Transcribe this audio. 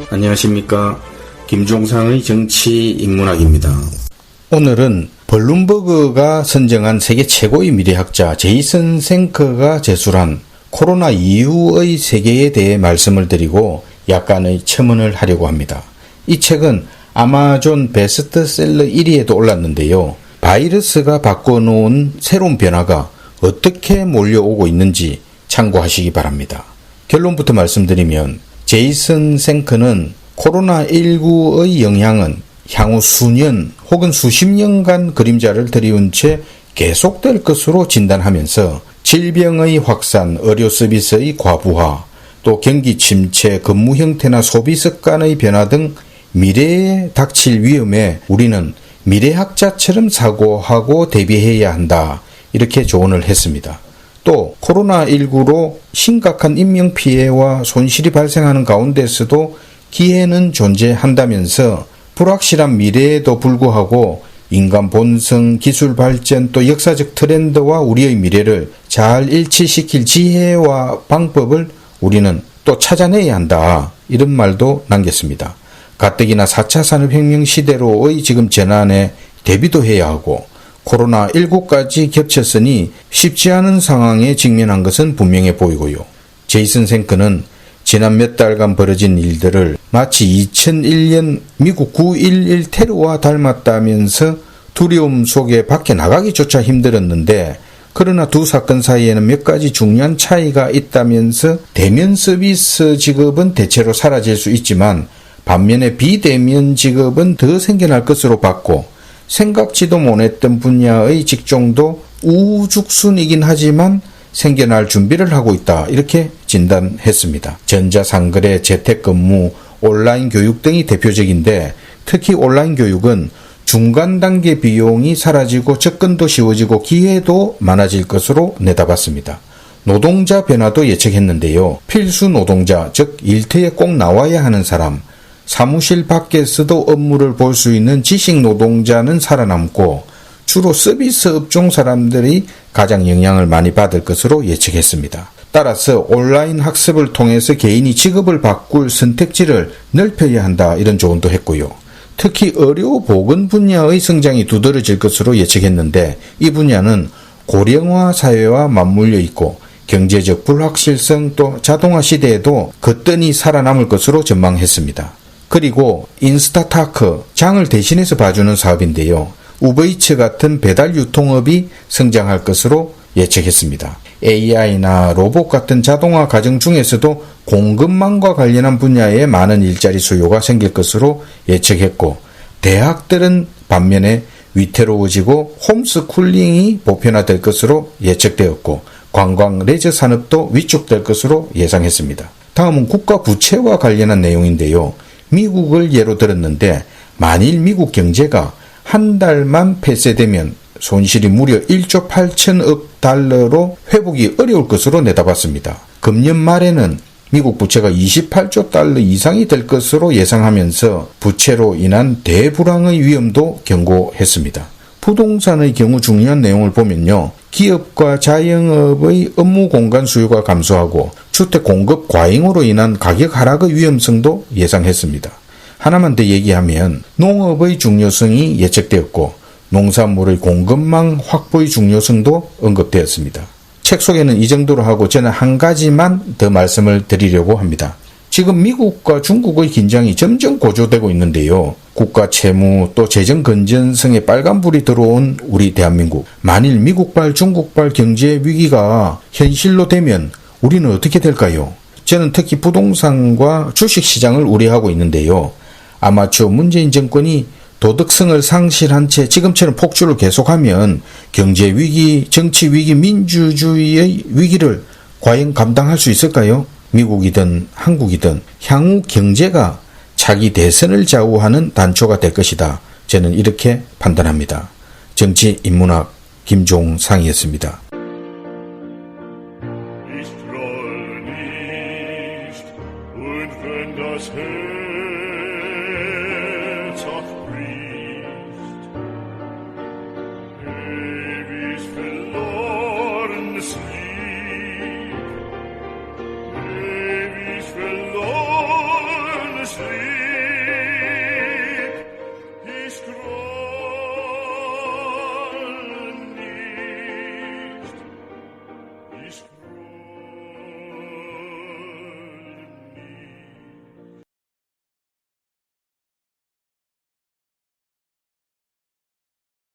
안녕하십니까. 김종상의 정치인문학입니다. 오늘은 블룸버그가 선정한 세계 최고의 미래학자 제이슨 생커가 제출한 코로나 이후의 세계에 대해 말씀을 드리고 약간의 첨언을 하려고 합니다. 이 책은 아마존 베스트셀러 1위에도 올랐는데요. 바이러스가 바꿔놓은 새로운 변화가 어떻게 몰려오고 있는지 참고하시기 바랍니다. 결론부터 말씀드리면 제이슨 생커는 코로나19의 영향은 향후 수년 혹은 수십 년간 그림자를 들이운 채 계속될 것으로 진단하면서 질병의 확산, 의료 서비스의 과부하, 또 경기 침체, 근무 형태나 소비 습관의 변화 등 미래에 닥칠 위험에 우리는 미래학자처럼 사고하고 대비해야 한다. 이렇게 조언을 했습니다. 또 코로나19로 심각한 인명피해와 손실이 발생하는 가운데서도 기회는 존재한다면서 불확실한 미래에도 불구하고 인간 본성, 기술 발전, 또 역사적 트렌드와 우리의 미래를 잘 일치시킬 지혜와 방법을 우리는 또 찾아내야 한다. 이런 말도 남겼습니다. 가뜩이나 4차 산업혁명 시대로의 지금 전환에 대비도 해야 하고 코로나19까지 겹쳤으니 쉽지 않은 상황에 직면한 것은 분명해 보이고요. 제이슨 생커는 지난 몇 달간 벌어진 일들을 마치 2001년 미국 9.11 테러와 닮았다면서 두려움 속에 밖에 나가기조차 힘들었는데 그러나 두 사건 사이에는 몇 가지 중요한 차이가 있다면서 대면 서비스 직업은 대체로 사라질 수 있지만 반면에 비대면 직업은 더 생겨날 것으로 봤고 생각지도 못했던 분야의 직종도 우후죽순이긴 하지만 생겨날 준비를 하고 있다. 이렇게 진단했습니다. 전자상거래, 재택근무, 온라인 교육 등이 대표적인데 특히 온라인 교육은 중간 단계 비용이 사라지고 접근도 쉬워지고 기회도 많아질 것으로 내다봤습니다. 노동자 변화도 예측했는데요. 필수 노동자, 즉 일터에 꼭 나와야 하는 사람, 사무실 밖에서도 업무를 볼 수 있는 지식 노동자는 살아남고 주로 서비스 업종 사람들이 가장 영향을 많이 받을 것으로 예측했습니다. 따라서 온라인 학습을 통해서 개인이 직업을 바꿀 선택지를 넓혀야 한다 이런 조언도 했고요. 특히 의료 보건 분야의 성장이 두드러질 것으로 예측했는데 이 분야는 고령화 사회와 맞물려 있고 경제적 불확실성 또 자동화 시대에도 거뜬히 살아남을 것으로 전망했습니다. 그리고 인스타타크, 장을 대신해서 봐주는 사업인데요. 우버이츠 같은 배달 유통업이 성장할 것으로 예측했습니다. AI나 로봇 같은 자동화 과정 중에서도 공급망과 관련한 분야에 많은 일자리 수요가 생길 것으로 예측했고 대학들은 반면에 위태로워지고 홈스쿨링이 보편화될 것으로 예측되었고 관광 레저 산업도 위축될 것으로 예상했습니다. 다음은 국가 부채와 관련한 내용인데요. 미국을 예로 들었는데 만일 미국 경제가 한 달만 폐쇄되면 손실이 무려 1조 8천억 달러로 회복이 어려울 것으로 내다봤습니다. 금년 말에는 미국 부채가 28조 달러 이상이 될 것으로 예상하면서 부채로 인한 대불황의 위험도 경고했습니다. 부동산의 경우 중요한 내용을 보면요. 기업과 자영업의 업무 공간 수요가 감소하고 주택 공급 과잉으로 인한 가격 하락의 위험성도 예상했습니다. 하나만 더 얘기하면 농업의 중요성이 예측되었고 농산물의 공급망 확보의 중요성도 언급되었습니다. 책 소개는 이 정도로 하고 저는 한 가지만 더 말씀을 드리려고 합니다. 지금 미국과 중국의 긴장이 점점 고조되고 있는데요. 국가 채무 또 재정 건전성에 빨간불이 들어온 우리 대한민국. 만일 미국발 중국발 경제 위기가 현실로 되면 우리는 어떻게 될까요? 저는 특히 부동산과 주식시장을 우려하고 있는데요. 아마추어 문재인 정권이 도덕성을 상실한 채 지금처럼 폭주를 계속하면 경제위기, 정치위기, 민주주의의 위기를 과연 감당할 수 있을까요? 미국이든 한국이든 향후 경제가 차기 대선을 좌우하는 단초가 될 것이다. 저는 이렇게 판단합니다. 정치인문학 김종상이었습니다.